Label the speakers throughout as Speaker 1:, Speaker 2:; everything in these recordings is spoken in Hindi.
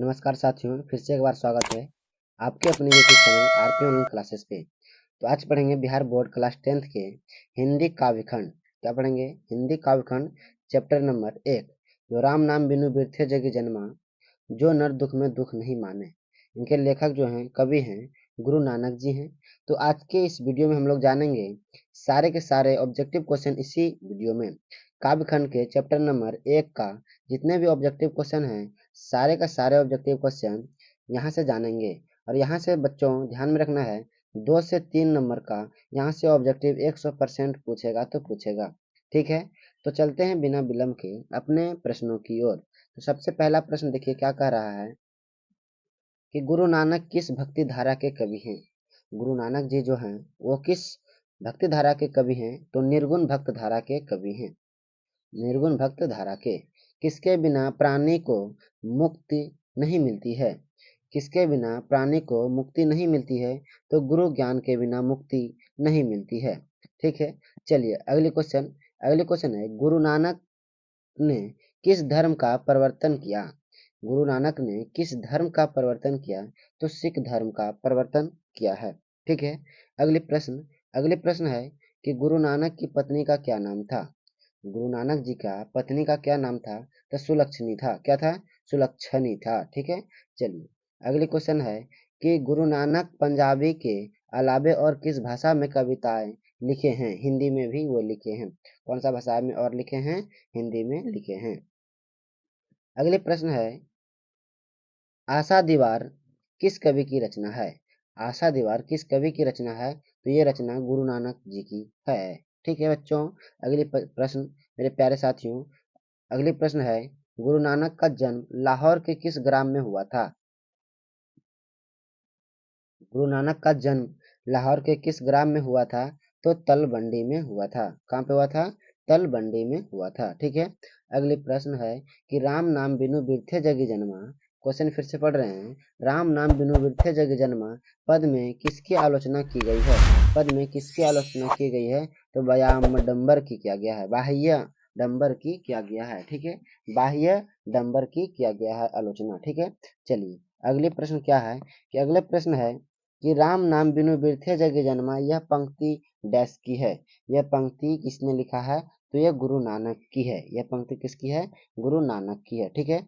Speaker 1: नमस्कार साथियों, फिर से एक बार स्वागत है आपके अपने YouTube channel RP online classes पे। तो आज पढ़ेंगे बिहार बोर्ड क्लास 10th के हिंदी काव्यखंड। क्या पढ़ेंगे? हिंदी काव्यखंड चैप्टर नंबर 1, जो राम नाम बिनु बिरथे जगी जन्मा, जो नर दुख में दुख नहीं माने। इनके लेखक जो हैं, कवि हैं, गुरु नानक जी हैं। तो आज के इस वीडियो में हम लोग जानेंगे सारे के सारे ऑब्जेक्टिव क्वेश्चन इसी वीडियो में। काव्यखंड के चैप्टर नंबर 1 का जितने भी ऑब्जेक्टिव क्वेश्चन हैं, सारे का सारे ऑब्जेक्टिव क्वेश्चन यहाँ से जानेंगे। और यहाँ से बच्चों ध्यान में रखना है, 2 से 3 नंबर का यहाँ से ऑब्जेक्टिव 100% पूछेगा तो पूछेगा। ठीक है, तो चलते हैं बिना विलंब के अपने प्रश्नों की ओर। तो सबसे पहला प्रश्न देखिए क्या कह रहा है कि गुरु नानक किस भक्ति धारा के कवि हैं। गुरु नानक जी जो हैं वो किस भक्ति धारा के कवि हैं? तो निर्गुण भक्त धारा के कवि हैं। निर्गुण भक्त धारा के। किसके बिना प्राणी को मुक्ति नहीं मिलती है? किसके बिना प्राणी को मुक्ति नहीं मिलती है? तो गुरु ज्ञान के बिना मुक्ति नहीं मिलती है। ठीक है, चलिए अगले क्वेश्चन है, गुरु नानक ने किस धर्म का प्रवर्तन किया? गुरु नानक ने किस धर्म का प्रवर्तन किया? तो सिख धर्म का प्रवर्तन किया है। ठीक है, अगले प्रश्न है कि गुरु नानक की पत्नी का क्या नाम था? गुरु नानक जी का पत्नी का क्या नाम था? तो सुलक्षणी था। क्या था? सुलक्षणी था। ठीक है, चलिए अगले क्वेश्चन है कि गुरु नानक पंजाबी के अलावे और किस भाषा में कविताएं लिखे हैं? हिंदी में भी वो लिखे हैं। कौन सा भाषा में और लिखे हैं? हिंदी में लिखे हैं। अगले प्रश्न है, आशा दीवार किस कवि की रचना है? आशा दीवार किस कवि की रचना है? तो ये रचना गुरु नानक जी की है। ठीक है बच्चों, अगले प्रश्न मेरे प्यारे साथियों, अगले प्रश्न है, गुरु नानक का जन्म लाहौर के किस ग्राम में हुआ था? गुरु नानक का जन्म लाहौर के किस ग्राम में हुआ था? तो तलवंडी में हुआ था। कहाँ पे हुआ था? तलवंडी में हुआ था। ठीक है, अगले प्रश्न है कि राम नाम बिनु बिरथे जगी जन्मा। क्वेश्चन फिर से पढ़ रहे हैं, राम नाम बिनु बिरथे जगी जन्मा पद में किसकी आलोचना की गई है? पद में किसकी आलोचना की गई है? तो व्यायामडंबर की किया गया है, बाह्य डंबर की किया गया है। ठीक है, बाह्य डंबर की किया गया है आलोचना। ठीक है, चलिए अगले प्रश्न क्या है कि अगले प्रश्न है कि राम नाम बिनु बिरथे जगे जन्मा, यह पंक्ति डैश की है? यह पंक्ति किसने लिखा है? तो यह गुरु नानक की है। यह पंक्ति किसकी है? गुरु नानक की है। ठीक है,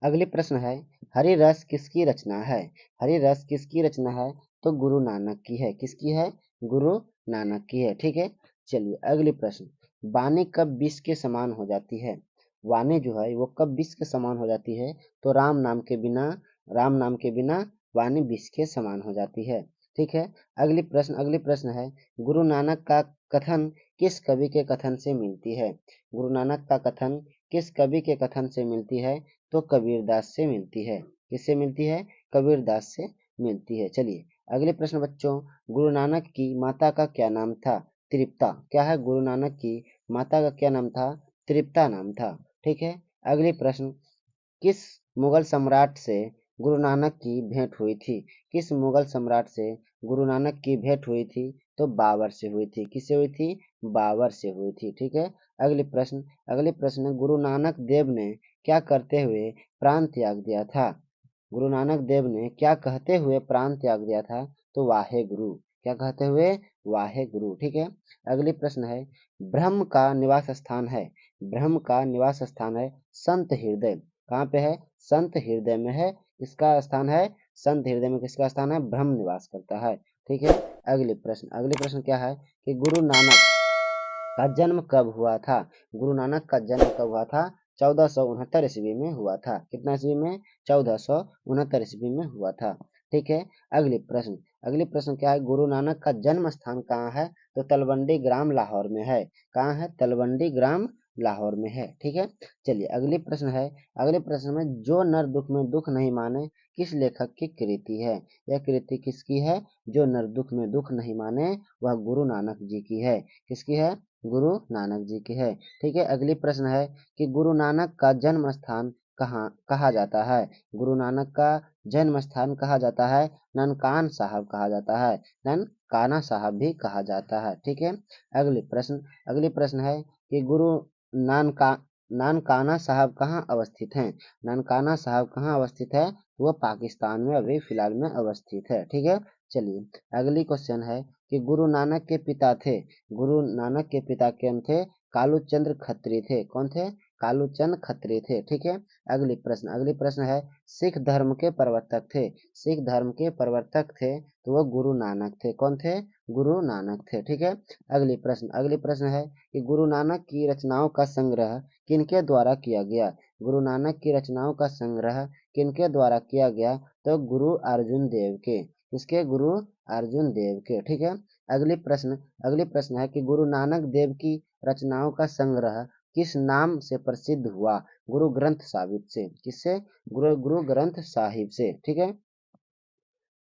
Speaker 1: अगले प्रश्न है, हरि रस किसकी रचना है? हरि रस किसकी रचना है? तो गुरु नानक की है। किसकी है? गुरु नानक की है। ठीक है, चलिए अगले प्रश्न, वाणी कब विष के समान हो जाती है? वाणी जो है वो कब विष के समान हो जाती है? तो राम नाम के बिना वाणी विष के समान हो जाती है। ठीक है, अगले प्रश्न है, गुरु नानक का कथन किस कवि के कथन से मिलती है? गुरु नानक का कथन किस कवि के कथन से मिलती है? तो कबीरदास से मिलती है। किससे मिलती है? कबीरदास से मिलती है। चलिए अगले प्रश्न बच्चों, गुरु नानक की माता का क्या नाम था? तृप्ता। क्या है? गुरु नानक की माता का क्या नाम था? तृप्ता नाम था। ठीक है, अगले प्रश्न, किस मुगल सम्राट से गुरु नानक की भेंट हुई थी? किस मुगल सम्राट से गुरु नानक की भेंट हुई थी? तो बाबर से हुई थी। किससे हुई थी? बाबर से हुई थी। ठीक है, अगले प्रश्न, गुरु नानक देव ने क्या करते हुए प्राण त्याग दिया था? गुरु नानक देव ने क्या कहते हुए प्राण त्याग दिया था? तो वाहे गुरु। क्या कहते हुए? वाहे गुरु। ठीक है, अगले प्रश्न है, ब्रह्म का निवास स्थान है, ब्रह्म का निवास स्थान है संत हृदय। कहाँ पे है? संत हृदय में है। किसका स्थान है? संत हृदय में किसका स्थान है? ब्रह्म निवास करता है। ठीक है, अगले प्रश्न क्या है कि गुरु नानक का जन्म कब हुआ था? गुरु नानक का जन्म कब हुआ था? 1469 ईस्वी में हुआ था। कितना ईस्वी में? 1469 ईस्वी में हुआ था। ठीक है, अगले प्रश्न क्या है, गुरु नानक का जन्म स्थान कहाँ है? तो तलवंडी ग्राम लाहौर में है। कहाँ है? तलवंडी ग्राम लाहौर में है। ठीक है, चलिए अगले प्रश्न में, जो नर दुख में दुख नहीं माने किस लेखक की कृति है? यह कृति किसकी है? जो नर दुख में दुख नहीं माने वह गुरु नानक जी की है। किसकी है? गुरु नानक जी की है। ठीक है, अगली प्रश्न है कि गुरु नानक का जन्म स्थान कहाँ कहा जाता है? गुरु नानक का जन्म स्थान कहा जाता है? ननकाना साहब कहा जाता है। ननकाना साहब भी कहा जाता है। ठीक है, अगले प्रश्न है कि गुरु नानका नानकाना साहब कहाँ अवस्थित हैं? नानकाना साहब कहाँ अवस्थित है? तो वह पाकिस्तान में अभी फिलहाल में अवस्थित है। ठीक है, चलिए अगली क्वेश्चन है कि गुरु नानक के पिता थे। गुरु नानक के पिता कौन थे? कालूचंद्र खत्री थे। कौन थे? कालूचंद खत्री थे। ठीक है, अगली प्रश्न है सिख धर्म के प्रवर्तक थे। सिख धर्म के प्रवर्तक थे तो वह गुरु नानक थे। कौन थे? गुरु नानक थे। ठीक है, अगली प्रश्न है कि गुरु नानक की रचनाओं का संग्रह किनके द्वारा किया गया? गुरु नानक की रचनाओं का संग्रह किनके द्वारा किया गया? तो गुरु अर्जुन देव के। किसके? गुरु अर्जुन देव के। ठीक है, अगली प्रश्न है कि गुरु नानक देव की रचनाओं का संग्रह किस नाम से प्रसिद्ध हुआ? गुरु ग्रंथ साहिब से। किससे? गुरु ग्रंथ साहिब से। ठीक है,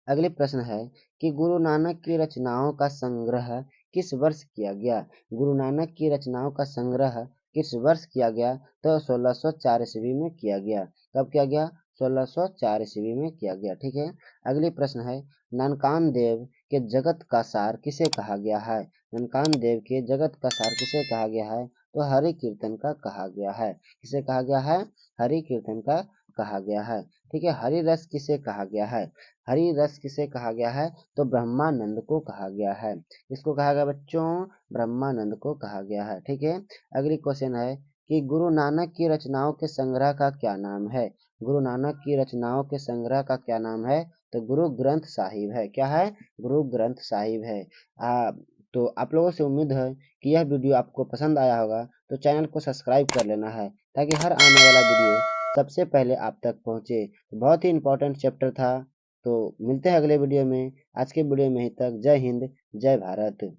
Speaker 1: अगले प्रश्न है कि गुरु नानक की रचनाओं का संग्रह किस वर्ष किया गया? गुरु नानक की रचनाओं का संग्रह किस वर्ष किया गया? तो 1604 ईस्वी में किया गया। कब किया गया? 1604 ईस्वी में किया गया। ठीक है, अगली प्रश्न है ननकान देव के जगत का सार किसे कहा गया है? ननकान देव के जगत का सार किसे कहा गया है? तो हरि कीर्तन का कहा गया है। किसे कहा गया है? हरि कीर्तन का कहा गया है। ठीक है, हरि रस किसे कहा गया है? हरि रस किसे कहा गया है? तो ब्रह्मानंद को कहा गया है। इसको कहा गया बच्चों? ब्रह्मानंद को कहा गया है। ठीक है, अगली क्वेश्चन है कि गुरु नानक की रचनाओं के संग्रह का क्या नाम है? गुरु नानक की रचनाओं के संग्रह का क्या नाम है? तो गुरु ग्रंथ साहिब है। क्या है? गुरु ग्रंथ साहिब है। तो आप लोगों से उम्मीद है कि यह वीडियो आपको पसंद आया होगा, तो चैनल को सब्सक्राइब कर लेना है ताकि हर आने वाला वीडियो सबसे पहले आप तक पहुंचे। बहुत ही इंपॉर्टेंट चैप्टर था। तो मिलते हैं अगले वीडियो में। आज के वीडियो में ही तक। जय हिंद, जय भारत।